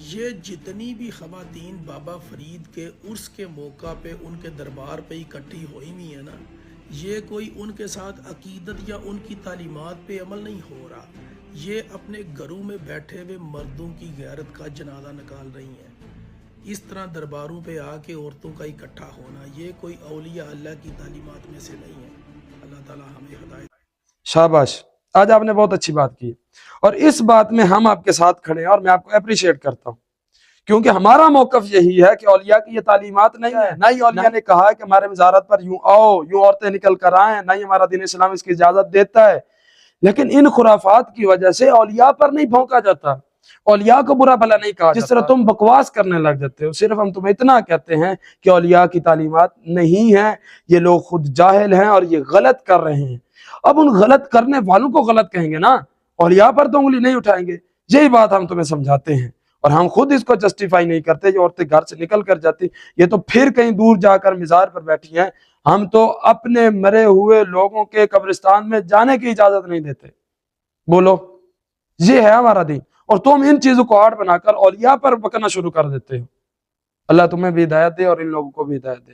یہ جتنی بھی خواتین بابا فرید کے عرس کے موقع پہ ان کے دربار پہ اکٹھی ہوئی ہوئی ہیں نا، یہ کوئی ان کے ساتھ عقیدت یا ان کی تعلیمات پہ عمل نہیں ہو رہا، یہ اپنے گھروں میں بیٹھے ہوئے مردوں کی غیرت کا جنازہ نکال رہی ہیں۔ اس طرح درباروں پہ آ کے عورتوں کا اکٹھا ہونا یہ کوئی اولیاء اللہ کی تعلیمات میں سے نہیں ہے۔ اللہ تعالی ہمیں ہدایت۔ شاباش، آج آپ نے بہت اچھی بات کی اور اس بات میں ہم آپ کے ساتھ کھڑے ہیں اور میں آپ کو اپریشیٹ کرتا ہوں، کیونکہ ہمارا موقف یہی ہے کہ اولیاء کی یہ تعلیمات نہیں ہے، نہ ہی اولیاء نے کہا ہے کہ ہمارے مزارات پر یوں آؤ، یوں عورتیں نکل کر آئیں، نہ ہی ہمارا دین اسلام اس کی اجازت دیتا ہے۔ لیکن ان خرافات کی وجہ سے اولیاء پر نہیں بھونکا جاتا، اولیاء کو برا بھلا نہیں کہا جاتا۔ جس طرح تم بکواس کرنے لگ جاتے ہو، صرف ہم تمہیں اتنا کہتے ہیں کہ اولیاء کی تعلیمات نہیں ہیں، یہ لوگ خود جاہل ہیں اور یہ غلط کر رہے ہیں۔ اب ان غلط کرنے والوں کو غلط کہیں گے نا، اولیاء پر تو انگلی نہیں اٹھائیں گے۔ یہی بات ہم تمہیں سمجھاتے ہیں اور ہم خود اس کو جسٹیفائی نہیں کرتے۔ جو عورتیں گھر سے نکل کر جاتی، یہ تو پھر کہیں دور جا کر مزار پر بیٹھی ہیں، ہم تو اپنے مرے ہوئے لوگوں کے قبرستان میں جانے کی اجازت نہیں دیتے۔ بولو، یہ ہے ہمارا دین، اور تم ان چیزوں کو آڑ بنا کر اولیاء پر بکنا شروع کر دیتے ہو۔ اللہ تمہیں بھی ہدایت دے اور ان لوگوں کو بھی ہدایت دے۔